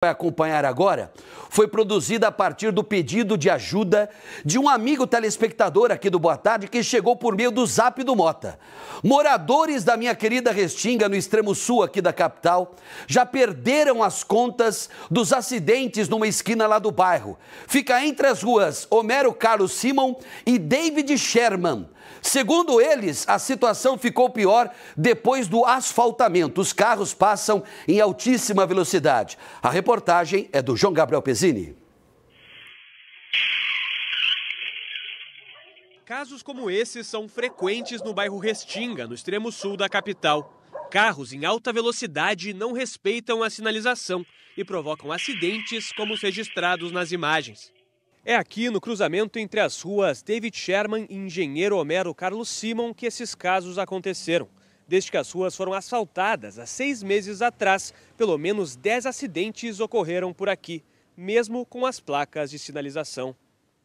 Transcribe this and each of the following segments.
vai acompanhar agora foi produzida a partir do pedido de ajuda de um amigo telespectador aqui do Boa Tarde que chegou por meio do Zap do Mota. Moradores da minha querida Restinga, no extremo sul aqui da capital, já perderam as contas dos acidentes numa esquina lá do bairro. Fica entre as ruas Homero Carlos Simon e David Sherman. Segundo eles, a situação ficou pior depois do asfaltamento. Os carros passam em altíssima velocidade. A reportagem é do João Gabriel Pezzini. Casos como esses são frequentes no bairro Restinga, no extremo sul da capital. Carros em alta velocidade não respeitam a sinalização e provocam acidentes como os registrados nas imagens. É aqui no cruzamento entre as ruas David Sherman e Engenheiro Homero Carlos Simon que esses casos aconteceram. Desde que as ruas foram asfaltadas há 6 meses atrás, pelo menos 10 acidentes ocorreram por aqui, mesmo com as placas de sinalização.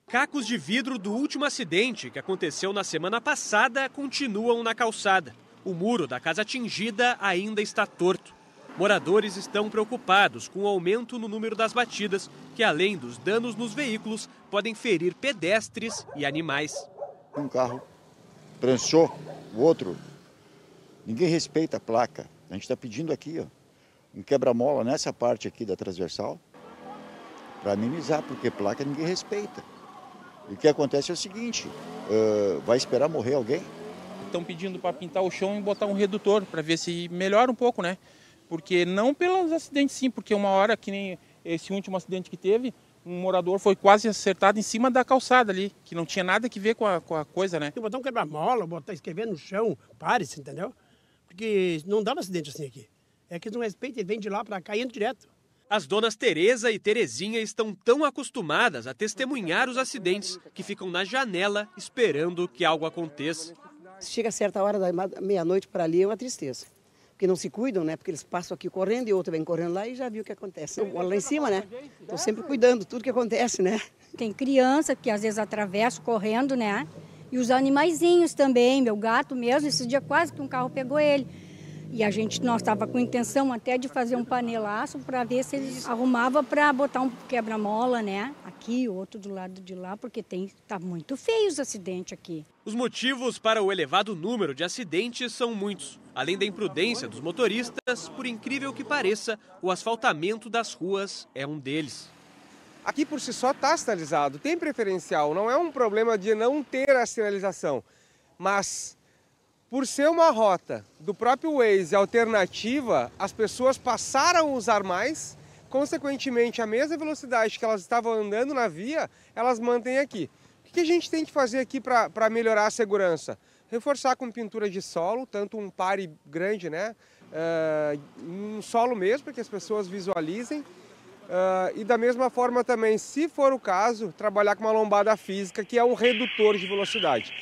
Cacos de vidro do último acidente, que aconteceu na semana passada, continuam na calçada. O muro da casa atingida ainda está torto. Moradores estão preocupados com o aumento no número das batidas, que além dos danos nos veículos, podem ferir pedestres e animais. Um carro pranchou o outro. Ninguém respeita a placa. A gente está pedindo aqui, ó, um quebra-mola nessa parte aqui da transversal para minimizar, porque placa ninguém respeita. E o que acontece é o seguinte, vai esperar morrer alguém? Estão pedindo para pintar o chão e botar um redutor para ver se melhora um pouco, né? Porque não pelos acidentes sim, porque uma hora, que nem esse último acidente que teve, um morador foi quase acertado em cima da calçada ali, que não tinha nada que ver com a coisa, né? Botar um quebra-mola, escrever no chão, pare-se, entendeu? Porque não dá um acidente assim aqui. É que eles não respeitam, ele vem de lá para cá e entra direto. As donas Tereza e Terezinha estão tão acostumadas a testemunhar os acidentes que ficam na janela esperando que algo aconteça. Chega a certa hora da meia-noite para ali é uma tristeza. Porque não se cuidam, né? Porque eles passam aqui correndo e outro vem correndo lá e já viu o que acontece. Eu moro lá em cima, né? Estou sempre cuidando de tudo que acontece, né? Tem criança que às vezes atravessa correndo, né? E os animaizinhos também, meu gato mesmo, esse dia quase que um carro pegou ele. E nós estava com intenção até de fazer um panelaço para ver se eles arrumavam para botar um quebra-mola, né? Aqui, outro do lado de lá, porque tá muito feio os acidentes aqui. Os motivos para o elevado número de acidentes são muitos. Além da imprudência dos motoristas, por incrível que pareça, o asfaltamento das ruas é um deles. Aqui por si só está sinalizado, tem preferencial, não é um problema de não ter a sinalização, mas por ser uma rota do próprio Waze alternativa, as pessoas passaram a usar mais, consequentemente a mesma velocidade que elas estavam andando na via, elas mantêm aqui. O que a gente tem que fazer aqui para melhorar a segurança? Reforçar com pintura de solo, tanto um pare grande, né? Um solo mesmo, para que as pessoas visualizem. E da mesma forma também, se for o caso, trabalhar com uma lombada física, que é um redutor de velocidade.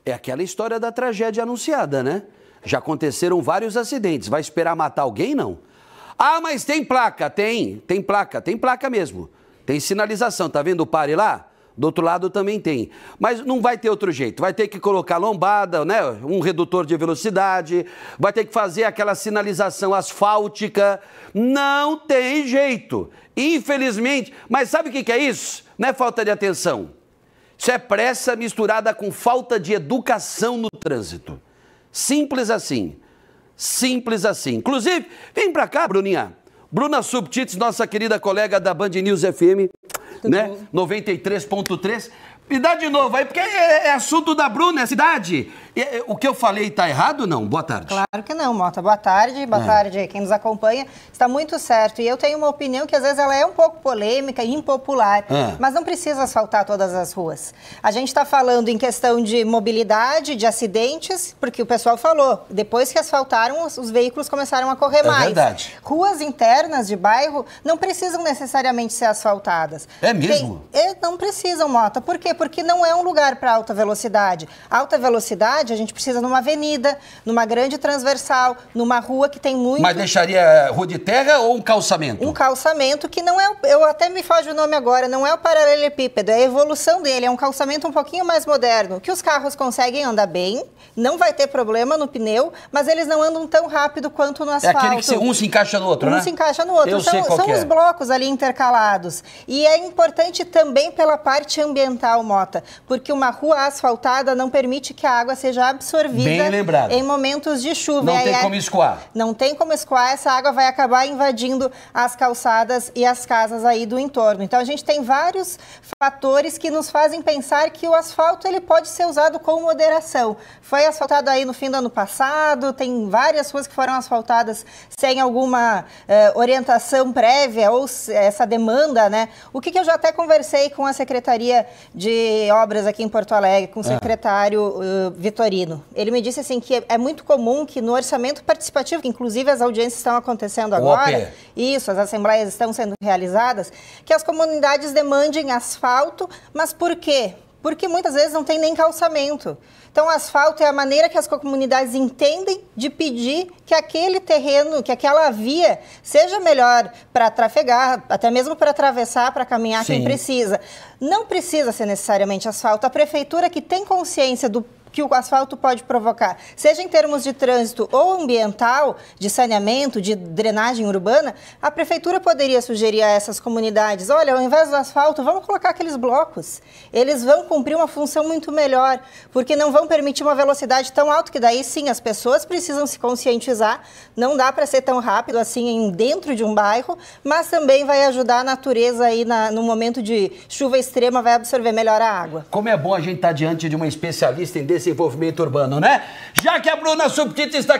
É aquela história da tragédia anunciada, né? Já aconteceram vários acidentes. Vai esperar matar alguém? Não. Ah, mas tem placa. Tem placa mesmo. Tem sinalização. Tá vendo o pare lá? Do outro lado também tem. Mas não vai ter outro jeito. Vai ter que colocar lombada, né? Um redutor de velocidade. Vai ter que fazer aquela sinalização asfáltica. Não tem jeito. Infelizmente. Mas sabe o que é isso? Não é falta de atenção. Isso é pressa misturada com falta de educação no trânsito. Simples assim. Simples assim. Inclusive, vem pra cá, Bruninha. Bruna Subtits, nossa querida colega da Band News FM, né? 93.3. Me dá de novo aí, porque é assunto da Bruna, é cidade. O que eu falei está errado ou não? Boa tarde. Claro que não, Mota. Boa tarde quem nos acompanha. Está muito certo. E eu tenho uma opinião que às vezes ela é um pouco polêmica e impopular, mas não precisa asfaltar todas as ruas. A gente está falando em questão de mobilidade, de acidentes, porque o pessoal falou, depois que asfaltaram, os veículos começaram a correr mais. É verdade. Ruas internas de bairro não precisam necessariamente ser asfaltadas. É mesmo? Não precisam, Mota. Por quê? quê? Porque não é um lugar para alta velocidade. Alta velocidade a gente precisa numa avenida, numa grande transversal, numa rua que tem muito... Mas deixaria rua de terra ou um calçamento? Um calçamento que não é... Eu até me foge o nome agora, não é o paralelepípedo, é a evolução dele, é um calçamento um pouquinho mais moderno, que os carros conseguem andar bem, não vai ter problema no pneu, mas eles não andam tão rápido quanto no asfalto. É aquele que um se encaixa no outro, né? Um se encaixa no outro. Eu sei qual são que é. Os blocos ali intercalados. E é importante também pela parte ambiental, Mota, porque uma rua asfaltada não permite que a água seja absorvida em momentos de chuva. Não tem como escoar. Não tem como escoar, essa água vai acabar invadindo as calçadas e as casas aí do entorno. Então a gente tem vários fatores que nos fazem pensar que o asfalto ele pode ser usado com moderação. Foi asfaltado aí no fim do ano passado, tem várias ruas que foram asfaltadas sem alguma orientação prévia ou essa demanda, né? O que eu já até conversei com a Secretaria de Obras aqui em Porto Alegre, com o secretário Vitorino. Ele me disse assim que é muito comum que no orçamento participativo, que inclusive as audiências estão acontecendo agora, isso, as assembleias estão sendo realizadas, que as comunidades demandem asfalto, mas por quê? Porque muitas vezes não tem nem calçamento. Então, o asfalto é a maneira que as comunidades entendem de pedir que aquele terreno, que aquela via seja melhor para trafegar, até mesmo para atravessar, para caminhar quem precisa. Não precisa ser necessariamente asfalto. A prefeitura que tem consciência do que o asfalto pode provocar, seja em termos de trânsito ou ambiental, de saneamento, de drenagem urbana, a prefeitura poderia sugerir a essas comunidades, olha, ao invés do asfalto, vamos colocar aqueles blocos. Eles vão cumprir uma função muito melhor, porque não vão permitir uma velocidade tão alta, que daí sim, as pessoas precisam se conscientizar, não dá para ser tão rápido assim dentro de um bairro, mas também vai ajudar a natureza aí no momento de chuva extrema, vai absorver melhor a água. Como é bom a gente estar diante de uma especialista em desenvolvimento urbano, né? Já que a Bruna Subtita está